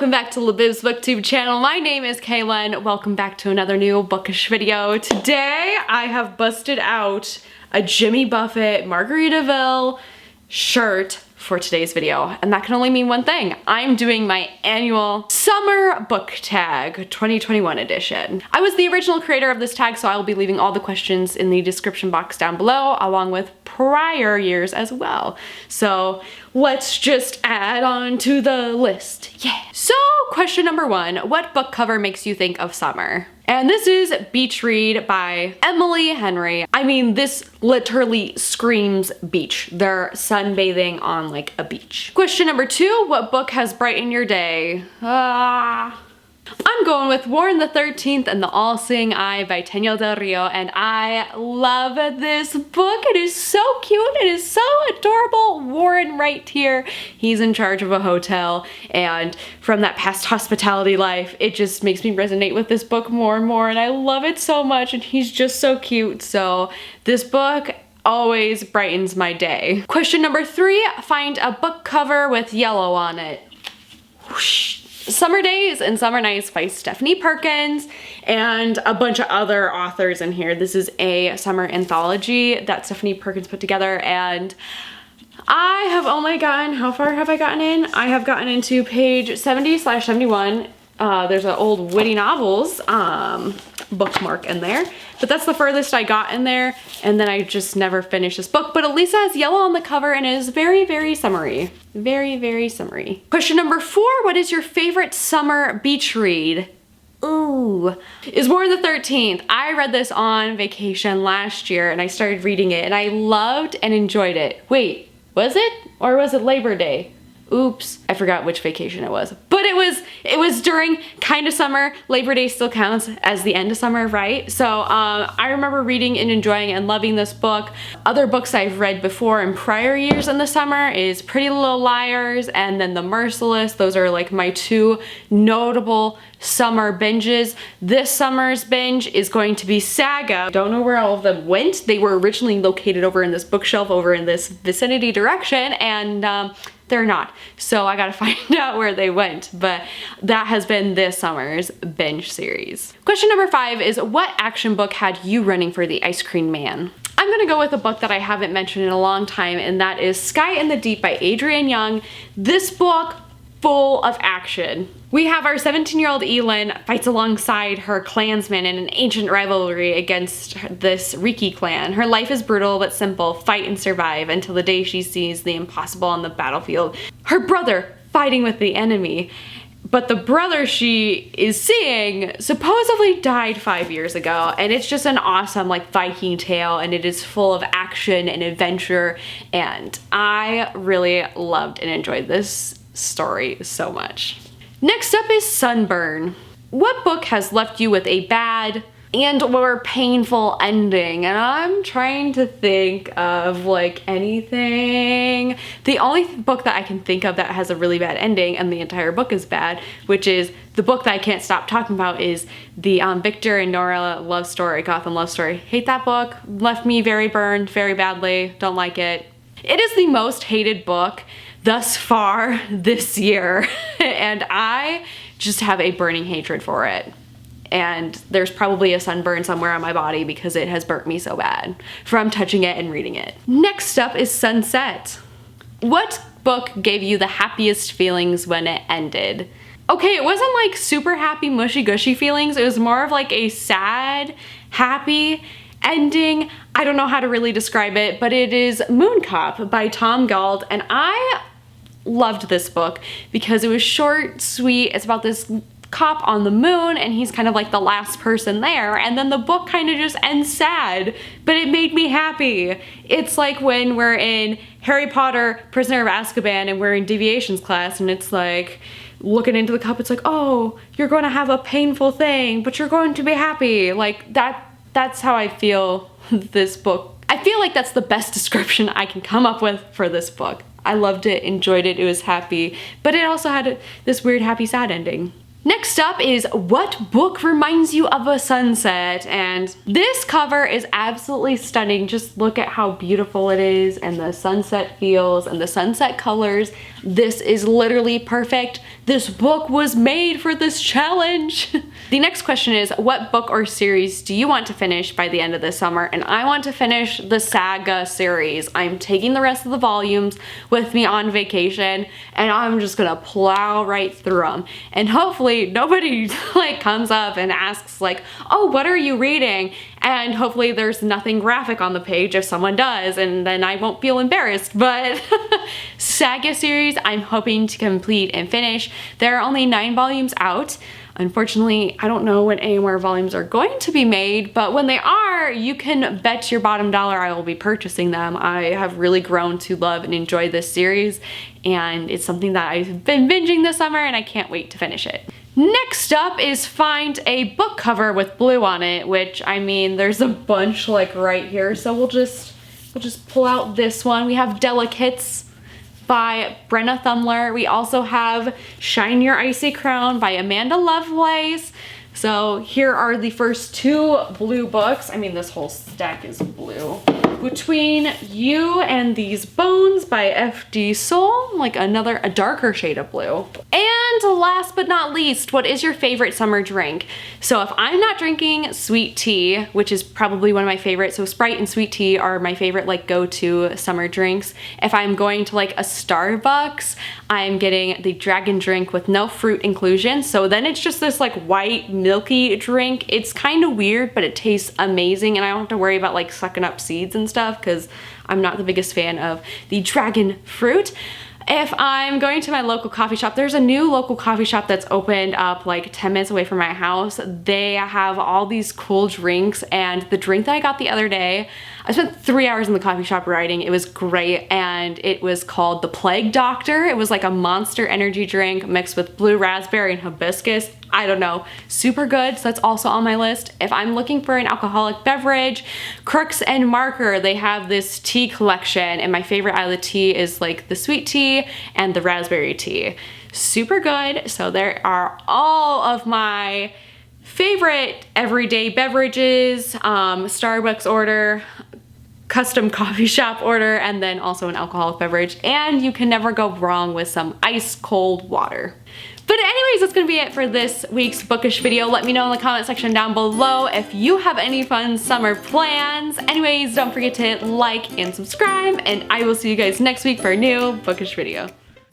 Welcome back to Libib's booktube channel. My name is Kaylin. Welcome back to another new bookish video. Today I have busted out a Jimmy Buffett Margaritaville shirt for today's video, and that can only mean one thing. I'm doing my annual summer book tag 2021 edition. I was the original creator of this tag, so I will be leaving all the questions in the description box down below, along with prior years as well. So let's just add on to the list. Yeah. So question number one, what book cover makes you think of summer? And this is Beach Read by Emily Henry. I mean, this literally screams beach. They're sunbathing on like a beach. Question number two, what book has brightened your day? I'm going with Warren the 13th and the All-Seeing Eye by Daniel Del Rio, and I love this book. It is so cute. It is so adorable. Warren right here, he's in charge of a hotel, and from that past hospitality life, it just makes me resonate with this book more and more, and I love it so much, and he's just so cute. So this book always brightens my day. Question number three, find a book cover with yellow on it. Whoosh. Summer Days and Summer Nights by Stephanie Perkins and a bunch of other authors in here. This is a summer anthology that Stephanie Perkins put together, and I have only gotten, how far have I gotten in? I have gotten into page 70/71. There's an old witty novels bookmark in there, but that's the furthest I got in there, and then I just never finished this book. But at least it has yellow on the cover and is very, very summery. Very, very summery. Question number four, what is your favorite summer beach read? Ooh, is Warren the 13th. I read this on vacation last year and I started reading it and I loved and enjoyed it. Wait, was it? Or was it Labor Day? Oops, I forgot which vacation it was. But it was during kind of summer. Labor Day still counts as the end of summer, right? So I remember reading and enjoying and loving this book. Other books I've read before in prior years in the summer is Pretty Little Liars and then The Merciless. Those are like my two notable summer binges. This summer's binge is going to be Saga. Don't know where all of them went. They were originally located over in this bookshelf over in this vicinity direction, and they're not. So I gotta find out where they went, but that has been this summer's binge series. Question number five is, what action book had you running for the ice cream man? I'm gonna go with a book that I haven't mentioned in a long time, and that is Sky in the Deep by Adrienne Young. This book, full of action. We have our 17-year-old Elin fights alongside her clansmen in an ancient rivalry against this Riki clan. Her life is brutal but simple, fight and survive until the day she sees the impossible on the battlefield. Her brother fighting with the enemy. But the brother she is seeing supposedly died 5 years ago, and it's just an awesome like Viking tale, and it is full of action and adventure, and I really loved and enjoyed this story so much. Next up is Sunburn. What book has left you with a bad and or painful ending? And I'm trying to think of like anything. The only book that I can think of that has a really bad ending and the entire book is bad, which is the book that I can't stop talking about, is the Victor and Nora love story, Gotham love story. Hate that book. Left me very burned, very badly. Don't like it. It is the most hated book thus far this year, and I just have a burning hatred for it. And there's probably a sunburn somewhere on my body because it has burnt me so bad from touching it and reading it. Next up is Sunset. What book gave you the happiest feelings when it ended? Okay, it wasn't like super happy, mushy gushy feelings. It was more of like a sad, happy ending. I don't know how to really describe it, but it is Moon Cop by Tom Gauld, and I loved this book because it was short, sweet. It's about this cop on the moon, and he's kind of like the last person there, and then the book kind of just ends sad, but it made me happy. It's like when we're in Harry Potter Prisoner of Azkaban and we're in deviations class, and it's like looking into the cup, it's like, oh, you're going to have a painful thing, but you're going to be happy. Like that's how I feel this book. I feel like that's the best description I can come up with for this book. I loved it, enjoyed it, it was happy, but it also had this weird happy sad ending. Next up is what book reminds you of a sunset? And this cover is absolutely stunning. Just look at how beautiful it is and the sunset feels and the sunset colors. This is literally perfect. This book was made for this challenge. The next question is, what book or series do you want to finish by the end of the summer? And I want to finish the Saga series. I'm taking the rest of the volumes with me on vacation and I'm just gonna plow right through them. And hopefully nobody like comes up and asks like, oh, what are you reading? And hopefully there's nothing graphic on the page if someone does, and then I won't feel embarrassed. But Saga series I'm hoping to complete and finish. There are only 9 volumes out. Unfortunately, I don't know when any more volumes are going to be made, but when they are, you can bet your bottom dollar I will be purchasing them. I have really grown to love and enjoy this series, and it's something that I've been binging this summer and I can't wait to finish it. Next up is find a book cover with blue on it, which, I mean, there's a bunch like right here, so we'll just pull out this one. We have Delicates by Brenna Thumler. We also have Shine Your Icy Crown by Amanda Lovelace. So here are the first 2 blue books. I mean, this whole stack is blue. Between You and These Bones by F.D. Soul, like a darker shade of blue. And last but not least, what is your favorite summer drink? So if I'm not drinking sweet tea, which is probably one of my favorites, so Sprite and sweet tea are my favorite like go-to summer drinks. If I'm going to like a Starbucks, I'm getting the dragon drink with no fruit inclusion. So then it's just this like white milky drink. It's kind of weird, but it tastes amazing, and I don't have to worry about like sucking up seeds and stuff because I'm not the biggest fan of the dragon fruit. If I'm going to my local coffee shop, there's a new local coffee shop that's opened up like 10 minutes away from my house. They have all these cool drinks, and the drink that I got the other day, I spent 3 hours in the coffee shop writing. It was great, and it was called the Plague Doctor. It was like a Monster energy drink mixed with blue raspberry and hibiscus. I don't know, super good, so that's also on my list. If I'm looking for an alcoholic beverage, Crooks and Marker, they have this tea collection, and my favorite out of the tea is like the sweet tea and the raspberry tea. Super good. So there are all of my favorite everyday beverages, Starbucks order, custom coffee shop order, and then also an alcoholic beverage, and you can never go wrong with some ice cold water. But anyways, that's gonna be it for this week's bookish video. Let me know in the comment section down below if you have any fun summer plans. Anyways, don't forget to like and subscribe, and I will see you guys next week for a new bookish video.